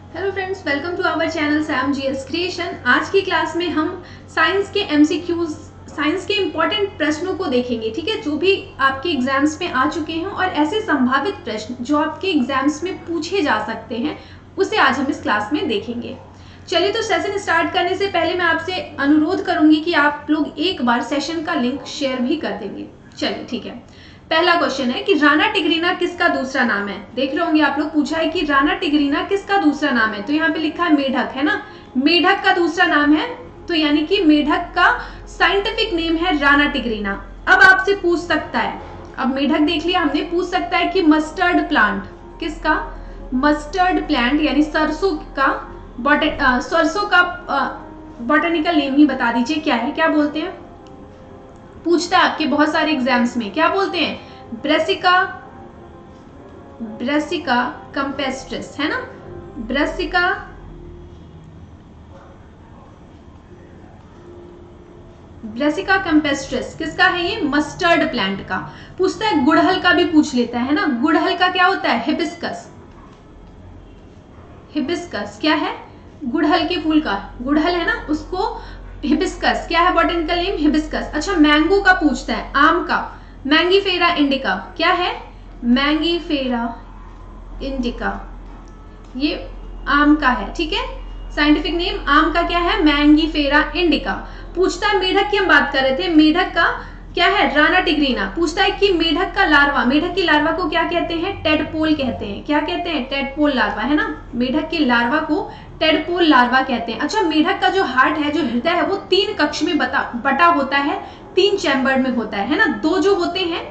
Hello friends, welcome to our channel Sam GS creation. आज की class में हम साइंस के एमसीक्यूज, साइंस के इंपॉर्टेंट प्रश्नों को देखेंगे। ठीक है, जो भी आपके एग्जाम्स में आ चुके हैं और ऐसे संभावित प्रश्न जो आपके एग्जाम्स में पूछे जा सकते हैं, उसे आज हम इस क्लास में देखेंगे। चलिए, तो सेशन स्टार्ट करने से पहले मैं आपसे अनुरोध करूंगी कि आप लोग एक बार सेशन का लिंक शेयर भी कर देंगे। चलिए, ठीक है। पहला क्वेश्चन है कि राणा टिग्रीना किसका दूसरा नाम है। देख रहे होंगे आप लोग, पूछा है कि राणा टिग्रीना किसका दूसरा नाम है। तो यहाँ पे लिखा है मेढक, है ना। मेढक का दूसरा नाम है, तो यानी कि मेढक का साइंटिफिक नेम है राणा टिग्रीना। अब आपसे पूछ सकता है, अब मेढक देख लिया हमने, पूछ सकता है कि मस्टर्ड प्लांट किसका, मस्टर्ड प्लांट यानी सरसों का बॉटनिकल नेम ही बता दीजिए क्या है, क्या बोलते हैं। पूछता है आपके बहुत सारे एग्जाम्स में, क्या बोलते हैं, ब्रेसिका कैम्पेस्ट्रिस, है ना। ब्रेसिका कैम्पेस्ट्रिस किसका है, ये मस्टर्ड प्लांट का। पूछता है गुड़हल का भी पूछ लेता है ना। गुड़हल का क्या होता है, हिबिस्कस। हिबिस्कस क्या है, गुड़हल के फूल का, गुड़हल है ना, उसको हिबिस्कस क्या है, बॉटनिकल नेम हिबिस्कस। अच्छा, मैंगो का पूछता है, आम का, मैंगीफेरा इंडिका क्या है, मैंगीफेरा इंडिका, ये आम का है। ठीक है, साइंटिफिक नेम आम का क्या है, मैंगीफेरा इंडिका। पूछता है मेढक की हम बात कर रहे थे, मेढक का क्या है, राणा टिग्रीना। पूछता है कि मेढक का लार्वा, मेढक की लार्वा को क्या कहते हैं, टेडपोल कहते हैं। क्या कहते हैं, टेडपोल लार्वा, है ना। मेढक के लार्वा को टेडपोल लार्वा कहते हैं। अच्छा, मेढक का जो हार्ट है, जो हृदय है, वो 3 कक्ष में बटा होता है, 3 चैम्बर में होता है ना। 2 जो होते हैं,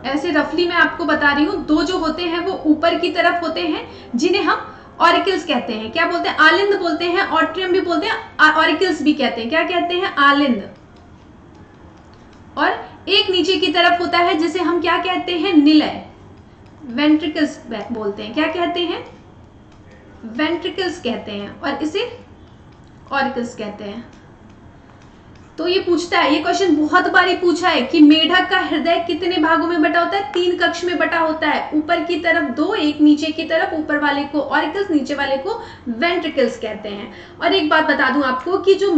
ऐसे रफली मैं आपको बता रही हूँ, 2 जो होते हैं वो ऊपर की तरफ होते हैं, जिन्हें हम ऑरिकल्स कहते हैं। क्या बोलते हैं, आलिंद बोलते हैं, ऑट्रियम भी बोलते हैं, ऑरिकल्स भी कहते हैं। क्या कहते हैं, आलिंद। और एक नीचे की तरफ होता है जिसे हम क्या कहते हैं, निलय, वेंट्रिकल्स बोलते हैं। क्या कहते हैं, वेंट्रिकल्स कहते हैं, और इसे ऑरिकल्स कहते हैं। तो ये पूछता है, ये क्वेश्चन बहुत बारी पूछा है कि मेढक का हृदय कितने भागों में बटा होता है, 3 कक्ष में बटा होता है। ऊपर की तरफ 2, एक नीचे की तरफ, ऊपर वाले को ऑरिकल्स, नीचे वाले को वेंट्रिकल्स कहते हैं। और एक बात बता दूं आपको कि जो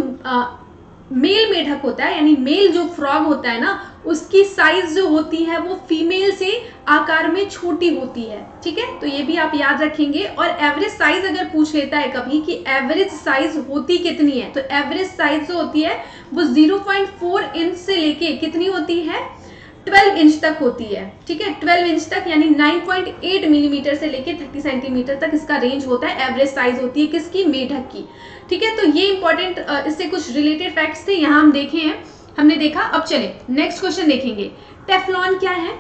मेल मेढक होता है, यानी मेल जो फ्रॉग होता है ना, उसकी साइज जो होती है वो फीमेल से आकार में छोटी होती है। ठीक है, तो ये भी आप याद रखेंगे। और एवरेज साइज अगर पूछ लेता है कभी कि एवरेज साइज होती कितनी है, तो एवरेज साइज जो होती है वो 0.4 इंच से लेके कितनी होती है, 12 इंच तक होती है। ठीक है, 12 इंच तक, यानी 9.8 मिलीमीटर से लेके 30 सेंटीमीटर तक इसका रेंज होता है। एवरेज साइज होती है किसकी, मेढक की। ठीक है, तो ये इंपॉर्टेंट इससे कुछ रिलेटेड फैक्ट्स थे, यहाँ हम देखे हैं, हमने देखा। अब चले नेक्स्ट क्वेश्चन देखेंगे। टेफ्लॉन क्या है,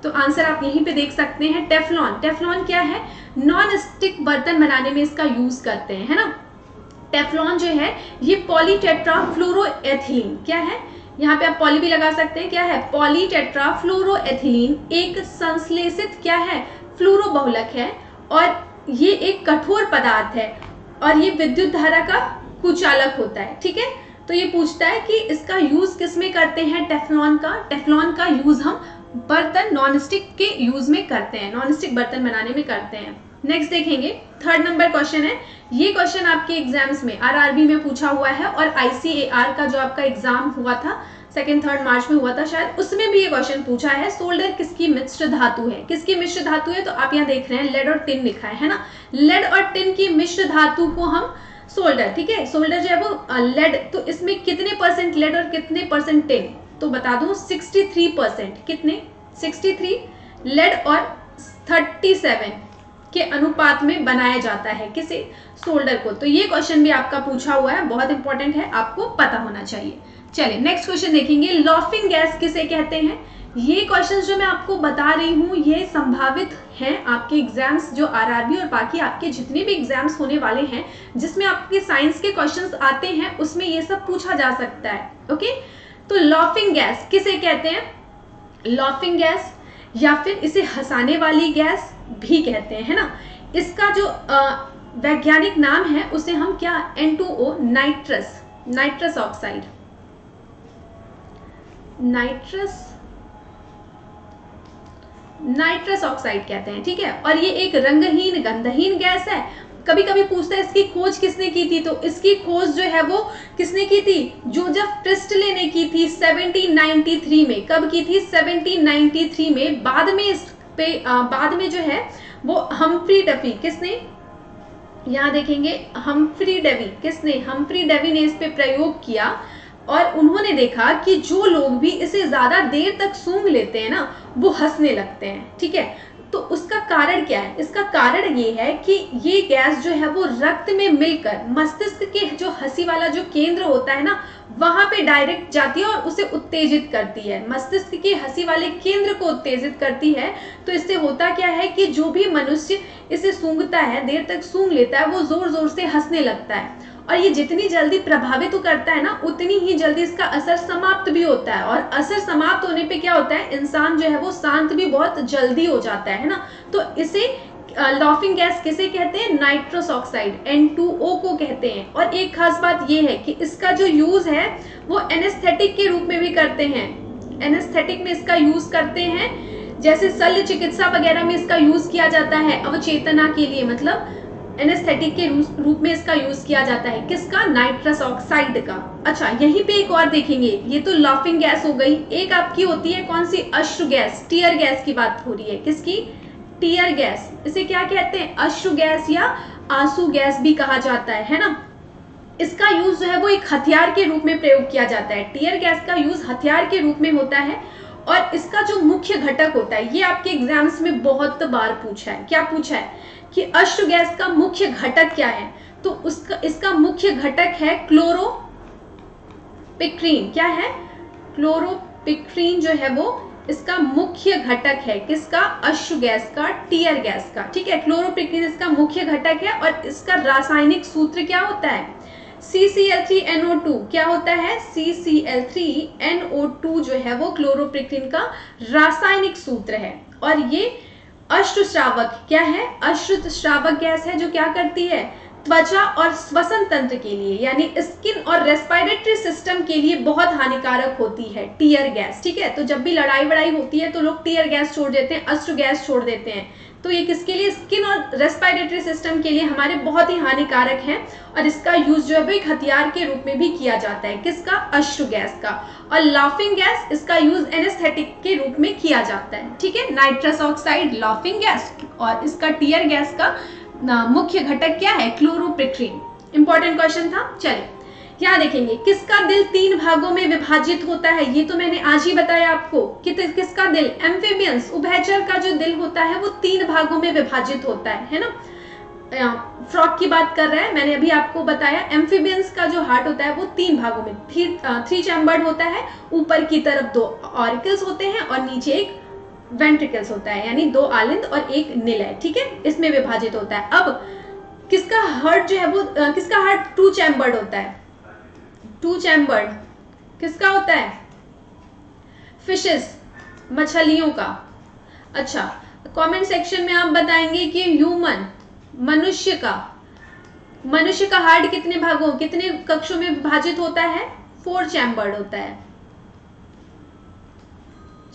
तो आंसर आप यहीं पे देख सकते हैं। टेफ्लॉन क्या है, नॉन स्टिक बर्तन बनाने में इसका यूज करते हैं, है ना। टेफ्लॉन जो है ये पॉलीटेट्राफ्लोरोएथिलीन क्या है, यहाँ पे आप पॉली भी लगा सकते हैं, क्या है, पॉलीटेट्राफ्लोरोएथिलीन एक संश्लेषित क्या है, फ्लोरोबहुलक है, और ये एक कठोर पदार्थ है, और ये विद्युत धारा का कुचालक होता है। ठीक है, तो ये पूछता है कि इसका यूज किस में करते हैं, टेफ्लॉन का यूज हम बर्तन नॉन स्टिक के यूज में करते हैं, नॉन स्टिक बर्तन बनाने में करते हैं। नेक्स्ट देखेंगे, 3rd नंबर क्वेश्चन है। ये क्वेश्चन आपके एग्जाम्स में आरआरबी में पूछा हुआ है, और आईसीएआर का जो आपका एग्जाम हुआ था 2-3 मार्च में हुआ था शायद, उसमें भी ये क्वेश्चन पूछा है। सोल्डर किसकी मिश्र धातु है, किसकी मिश्र धातु है, तो आप यहाँ देख रहे हैं लेड और टिन लिखा है ना। लेड और टिन की मिश्र धातु को हम सोल्डर, ठीक है, सोल्डर जो है वो लेड, तो इसमें कितने परसेंट लेड और कितने परसेंट टिन, तो बता दूं 63%, कितने, 63 लेड और 37 के अनुपात में बनाया जाता है किसे, सोल्डर को। तो ये क्वेश्चन भी आपका पूछा हुआ है, बहुत इंपॉर्टेंट है, आपको पता होना चाहिए। चलिए नेक्स्ट क्वेश्चन देखेंगे, लॉफिंग गैस किसे कहते हैं। ये क्वेश्चंस जो मैं आपको बता रही हूँ ये संभावित हैं आपके एग्जाम्स, जो आरआरबी और बाकी आपके जितने भी एग्जाम्स होने वाले हैं जिसमें आपके साइंस के क्वेश्चंस आते हैं, उसमें ये सब पूछा जा सकता है। ओके, तो लॉफिंग गैस किसे कहते हैं, लॉफिंग गैस, या फिर इसे हंसाने वाली गैस भी कहते हैं, है ना। इसका जो वैज्ञानिक नाम है उसे हम क्या, N2O, nitrous oxide, nitrous oxide कहते हैं, ठीक है। और ये एक रंगहीन गंधहीन गैस है। कभी कभी पूछता है इसकी खोज किसने की थी, तो इसकी खोज जो है वो किसने की थी, जोसेफ प्रिस्टले ने की थी 1793 में। कब की थी, 1793 में। बाद में जो है वो हम्फ्री डफी, किसने, यहाँ देखेंगे हम्फ्री डेवी, किसने, हम्फ्री डेवी ने इस पे प्रयोग किया और उन्होंने देखा कि जो लोग भी इसे ज्यादा देर तक सूंघ लेते हैं ना वो हंसने लगते हैं, ठीक है। तो उसका कारण क्या है, इसका कारण ये है कि ये गैस जो है वो रक्त में मिलकर मस्तिष्क के जो हंसी वाला जो केंद्र होता है ना वहां पे डायरेक्ट जाती है और उसे उत्तेजित करती है, मस्तिष्क के हंसी वाले केंद्र को उत्तेजित करती है। तो इससे होता क्या है कि जो भी मनुष्य इसे सूंघता है, देर तक सूंघ लेता है, वो जोर जोर से हंसने लगता है। और ये जितनी जल्दी प्रभावित तो करता है ना उतनी ही जल्दी इसका असर समाप्त भी होता है। और असर समाप्त होने पे क्या होता है, इंसान जो है वो शांत भी बहुत जल्दी हो जाता है ना। तो इसे लाफिंग गैस किसे कहते हैं, नाइट्रस ऑक्साइड N2O को कहते हैं। और एक खास बात ये है कि इसका जो यूज है वो एनेस्थेटिक के रूप में भी करते हैं, एनेस्थेटिक में इसका यूज करते हैं, जैसे शल्य चिकित्सा वगैरह में इसका यूज किया जाता है अवचेतना के लिए, मतलब एनेस्थेटिक के रूप में इसका यूज किया जाता है। किसका, नाइट्रस ऑक्साइड का। अच्छा, यहीं पे एक और देखेंगे, ये तो लाफिंग गैस हो गई। एक आपकी होती है कौन सी, अश्रु गैस, टीयर गैस की बात हो रही है, किसकी, टीयर गैस। इसे क्या कहते हैं, अश्रु गैस या आंसू गैस भी कहा जाता है ना। इसका यूज जो है वो एक हथियार के रूप में प्रयोग किया जाता है। टीयर गैस का यूज हथियार के रूप में होता है। और इसका जो मुख्य घटक होता है, ये आपके एग्जाम्स में बहुत बार पूछा है, क्या पूछा है कि अश्रु गैस का मुख्य घटक क्या है, तो इसका मुख्य घटक है क्लोरोपिक्रीन। क्या है, क्लोरोपिक्रीन जो है वो इसका मुख्य घटक है, किसका, अश्रु गैस का, टीयर गैस का, ठीक है। क्लोरोपिक्रीन इसका मुख्य घटक है। और इसका रासायनिक सूत्र क्या होता है, CCl3NO2। क्या होता है, CCl3NO2 जो है वो क्लोरोपिक्रीन का रासायनिक सूत्र है। और ये अश्रुस्रावक, क्या है, अश्रुस्रावक गैस है जो क्या करती है, त्वचा और श्वसन तंत्र के लिए यानी स्किन और रेस्पिरेटरी सिस्टम के लिए बहुत हानिकारक होती है टीयर गैस, ठीक है। तो जब भी लड़ाई वड़ाई होती है तो लोग टीयर गैस छोड़ देते हैं, अश्रु गैस छोड़ देते हैं। तो ये किसके लिए, स्किन और रेस्पिरेटरी सिस्टम के लिए हमारे बहुत ही हानिकारक है। और इसका यूज जो है वो एक हथियार के रूप में भी किया जाता है, किसका, अश्रु गैस का। और लाफिंग गैस, इसका यूज एनेस्थेटिक के रूप में किया जाता है, ठीक है। नाइट्रस ऑक्साइड, लाफिंग गैस, और इसका टीयर गैस का मुख्य घटक क्या है, क्लोरोपिक्रीन। इंपॉर्टेंट क्वेश्चन था। चलिए यहाँ देखेंगे, किसका दिल 3 भागों में विभाजित होता है, ये तो मैंने आज ही बताया आपको कि किसका दिल, एम्फीबियंस, उभयचर का जो दिल होता है वो 3 भागों में विभाजित होता है ना। फ्रॉग की बात कर रहे हैं, मैंने अभी आपको बताया एम्फीबियंस का जो हार्ट होता है वो 3 भागों में, 3 चैम्बर्ड होता है। ऊपर की तरफ 2 ऑरिकल्स होते हैं और नीचे एक वेंट्रिकल्स होता है, यानी 2 आलिंद और एक निलय, ठीक है, इसमें विभाजित होता है। अब किसका हार्ट जो है वो, किसका हार्ट 2 चैम्बर्ड होता है, 2 चैम्बर्ड किसका होता है, फिशेस, मछलियों का। अच्छा, कमेंट सेक्शन में आप बताएंगे कि ह्यूमन, मनुष्य का हार्ट कितने भागों, कितने कक्षों में विभाजित होता है, 4 चैम्बर्ड होता है।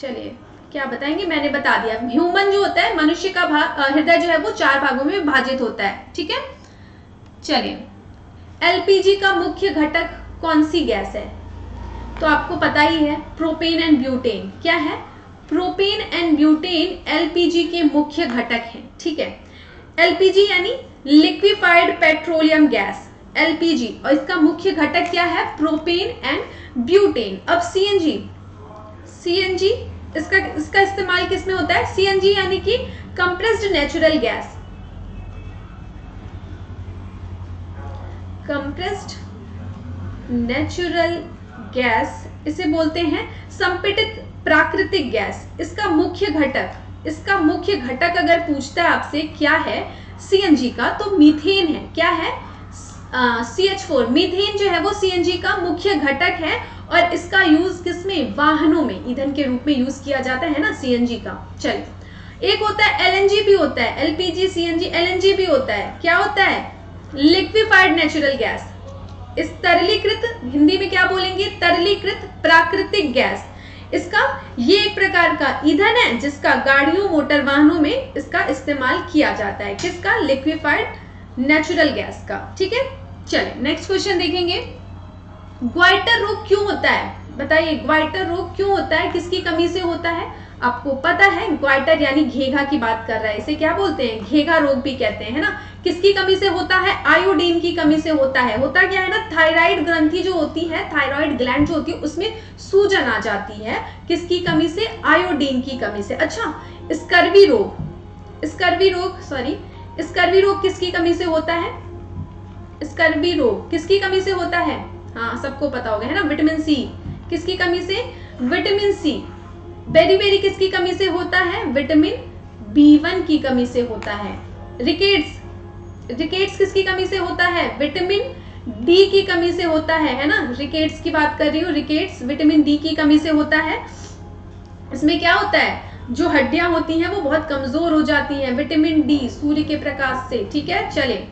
चलिए क्या बताएंगे, मैंने बता दिया। ह्यूमन जो होता है, मनुष्य का हृदय जो है वो 4 भागों में विभाजित होता है, ठीक है। चलिए, एलपीजी का मुख्य घटक कौन सी गैस है, तो आपको पता ही है, प्रोपेन एंड ब्यूटेन। क्या है, प्रोपेन एंड ब्यूटेन एलपीजी के मुख्य घटक हैं, ठीक है। एलपीजी यानी लिक्विफाइड पेट्रोलियम गैस, एलपीजी, और इसका मुख्य घटक क्या है, प्रोपेन एंड ब्यूटेन। अब सीएनजी इसका इस्तेमाल किसमें होता है, सीएनजी यानी कि compressed natural gas, compressed natural gas इसे बोलते हैं संपीड़ित प्राकृतिक गैस। इसका मुख्य घटक अगर पूछता है आपसे क्या है सीएनजी का, तो मीथेन है। क्या है, CH4, मीथेन जो है वो सीएनजी का मुख्य घटक है। और इसका यूज किसमें, वाहनों में ईंधन के रूप में यूज किया जाता है ना सीएनजी का। चलिए, एक होता है एलएनजी भी होता है, एलपीजी, सीएनजी, एलएनजी भी होता है। क्या होता है, लिक्विफाइड नेचुरल गैस। इस तरलीकृत, हिंदी में क्या बोलेंगे, तरलीकृत प्राकृतिक गैस। इसका ये एक प्रकार का ईंधन है जिसका गाड़ियों मोटर वाहनों में इसका इस्तेमाल किया जाता है। किसका? लिक्विफाइड नेचुरल गैस का। ठीक है, चलिए नेक्स्ट क्वेश्चन देखेंगे। ग्वाइटर रोग क्यों होता है? बताइए, ग्वाइटर रोग क्यों होता है, किसकी कमी से होता है? आपको पता है, ग्वाइटर यानी घेघा की बात कर रहा है। इसे क्या बोलते हैं? घेघा रोग भी कहते हैं, है ना। किसकी कमी से होता है? आयोडीन की कमी से होता है। होता क्या है ना, थायराइड ग्रंथि जो होती है, थायराइड ग्लैंड जो होती है, उसमें सूजन आ जाती है। किसकी कमी से? आयोडीन की कमी से। अच्छा, स्कर्वी रोग, स्कर्वी रोग किसकी कमी से होता है? स्कर्वी रोग किसकी कमी से होता है? हाँ, सबको पता होगा, है ना। विटामिन सी किसकी कमी से? Vitamin C. बेरी किसकी कमी से होता है? विटामिन B1 की कमी से होता है। रिकेट्स किसकी कमी से होता है? विटामिन डी की कमी से होता है ना। रिकेट्स की बात कर रही हूँ, रिकेट्स विटामिन डी की कमी से होता है। इसमें क्या होता है, जो हड्डियां होती हैं वो बहुत कमजोर हो जाती हैं, विटामिन डी सूर्य के प्रकाश से। ठीक है, चले।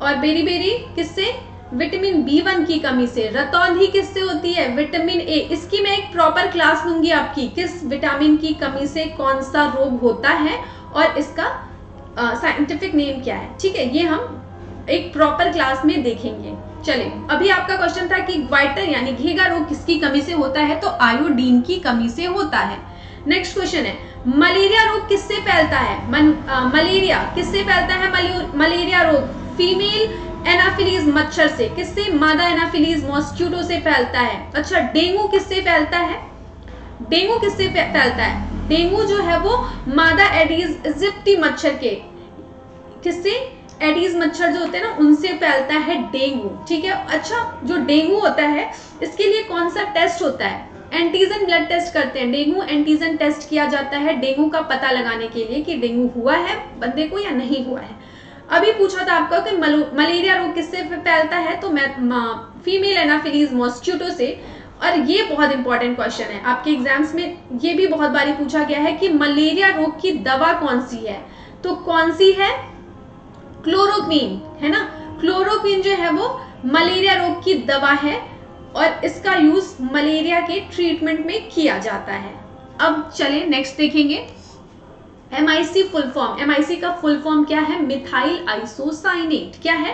और बेरी किससे? विटामिन B1 की कमी से। रतौंधी किससे होती है? Vitamin A. इसकी मैं एक प्रॉपर क्लास लूंगी आपकी, किस विटामिन की कमी से कौन सा रोग होता है और इसका साइंटिफिक नेम क्या है। ठीक है, ये हम एक प्रॉपर क्लास में देखेंगे। चले, अभी आपका क्वेश्चन था कि ग्वाइटर यानी घेघा रोग किसकी कमी से होता है, तो आयोडीन की कमी से होता है। नेक्स्ट क्वेश्चन है, मलेरिया रोग किससे फैलता है? मलेरिया किससे फैलता है? मलेरिया रोग फीमेल एनाफिलीज मच्छर से। किससे? मादा एनाफिलीज मॉस्किटो से फैलता है। अच्छा, डेंगू किससे फैलता है? डेंगू किससे फैलता है? डेंगू जो है वो मादा एडीज इजिप्टी मच्छर के, किससे? एडीज मच्छर जो होते हैं ना, उनसे फैलता है डेंगू। ठीक है। अच्छा, जो डेंगू होता है इसके लिए कौन सा टेस्ट होता है? एंटीजन ब्लड टेस्ट करते हैं। डेंगू एंटीजन टेस्ट किया जाता है डेंगू का पता लगाने के लिए कि डेंगू हुआ है बंदे को या नहीं हुआ है। अभी पूछा था आपका कि मलेरिया रोग किससे फैलता है, तो फीमेल एनाफिलीज मॉस्किटो से। और ये बहुत इंपॉर्टेंट क्वेश्चन है, आपके एग्जाम्स में ये भी बहुत बारी पूछा गया है कि मलेरिया रोग की दवा कौन सी है, तो कौन सी है? क्लोरोक्वीन, है ना। क्लोरोक्वीन जो है वो मलेरिया रोग की दवा है और इसका यूज मलेरिया के ट्रीटमेंट में किया जाता है। अब चले नेक्स्ट देखेंगे, MIC फुल फॉर्म। MIC का फुल फॉर्म क्या है? Methyl isocyanate. क्या है?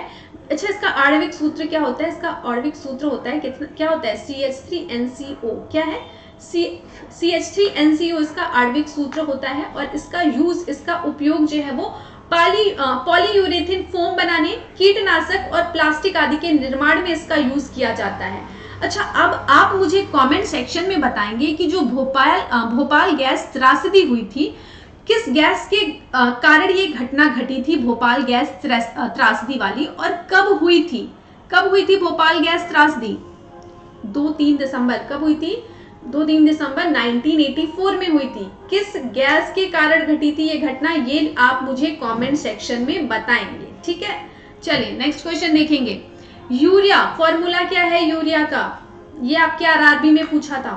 अच्छा, इसका आणविक सूत्र क्या होता है? इसका आणविक सूत्र होता है कितना, क्या होता है? CH3NCO। क्या है? CH3NCO इसका आणविक सूत्र होता है और इसका यूज, इसका उपयोग जो है वो पॉलीयूरेथिन फोम बनाने, कीटनाशक और प्लास्टिक आदि के निर्माण में इसका यूज किया जाता है। अच्छा, अब आप मुझे कमेंट सेक्शन में बताएंगे कि जो भोपाल गैस त्रासदी हुई थी, किस गैस के कारण ये घटना घटी थी, भोपाल गैस त्रासदी वाली, और कब हुई थी? कब हुई थी भोपाल गैस त्रासदी? 2-3 दिसंबर। कब हुई थी? 2-3 दिसंबर 1984 में हुई थी। किस गैस के कारण घटी थी ये घटना, ये आप मुझे कमेंट सेक्शन में बताएंगे। ठीक है, चलिए नेक्स्ट क्वेश्चन देखेंगे। यूरिया, फॉर्मूला क्या है यूरिया का? ये आपके RRB में पूछा था।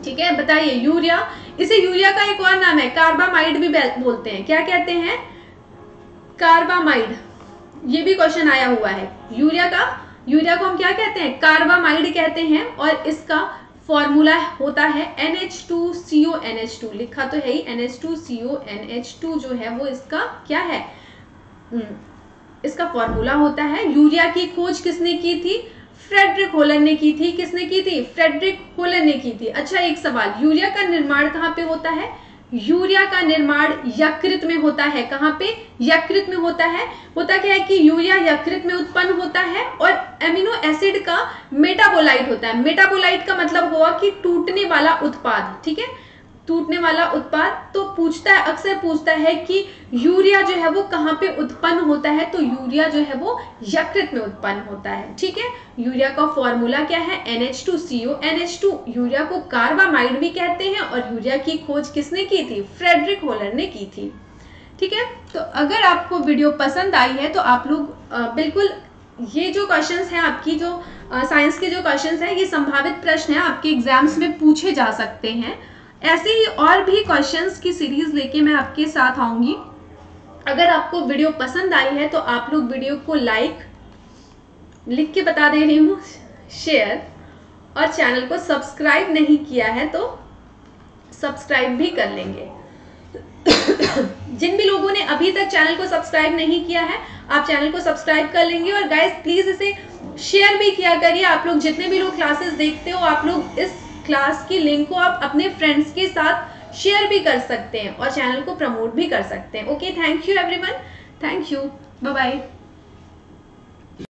ठीक है, बताइए यूरिया। इसे यूरिया का एक और नाम है कार्बामाइड भी बोलते हैं। क्या कहते हैं? कार्बामाइड। ये भी क्वेश्चन आया हुआ है। यूरिया को हम क्या कहते हैं? कार्बामाइड कहते हैं। और इसका फॉर्मूला होता है NH2CONH2। लिखा तो है ही, NH2CONH2 जो है वो इसका क्या है? इसका फॉर्मूला होता है। यूरिया की खोज किसने की थी? फ्रेडरिक होलर ने की थी। किसने की थी? फ्रेडरिक होलर ने की थी। अच्छा, एक सवाल, यूरिया का निर्माण कहाँ पे होता है? यूरिया का निर्माण यकृत में होता है। कहाँ पे? यकृत में होता है। होता क्या है कि यूरिया यकृत में उत्पन्न होता है और एमिनो एसिड का मेटाबोलाइट होता है। मेटाबोलाइट का मतलब हुआ कि टूटने वाला उत्पाद। ठीक है, टूटने वाला उत्पाद। तो पूछता है, अक्सर पूछता है कि यूरिया जो है वो कहाँ पे उत्पन्न होता है, तो यूरिया जो है वो यकृत में उत्पन्न होता है। ठीक है, यूरिया का फॉर्मूला क्या है? NH2CONH2। यूरिया को कार्बामाइड भी कहते हैं और यूरिया की खोज किसने की थी? फ्रेडरिक होलर ने की थी। ठीक है, तो अगर आपको वीडियो पसंद आई है तो आप लोग बिल्कुल, ये जो क्वेश्चंस हैं आपकी, जो साइंस के जो क्वेश्चंस हैं, ये संभावित प्रश्न है, आपके एग्जाम्स में पूछे जा सकते हैं। ऐसे ही और भी क्वेश्चंस की सीरीज लेके मैं आपके साथ आऊंगी। अगर आपको वीडियो पसंद आई है तो आप लोग वीडियो को लाइक, लिख के बता दे रही हूँ, शेयर, और चैनल को सब्सक्राइब नहीं किया है तो सब्सक्राइब भी कर लेंगे। जिन भी लोगों ने अभी तक चैनल को सब्सक्राइब नहीं किया है, आप चैनल को सब्सक्राइब कर लेंगे। और गाइस प्लीज इसे शेयर भी किया करिए। आप लोग जितने भी लोग क्लासेस देखते हो, आप लोग इस क्लास की लिंक को आप अपने फ्रेंड्स के साथ शेयर भी कर सकते हैं और चैनल को प्रमोट भी कर सकते हैं। Okay, thank you everyone, thank you, bye bye.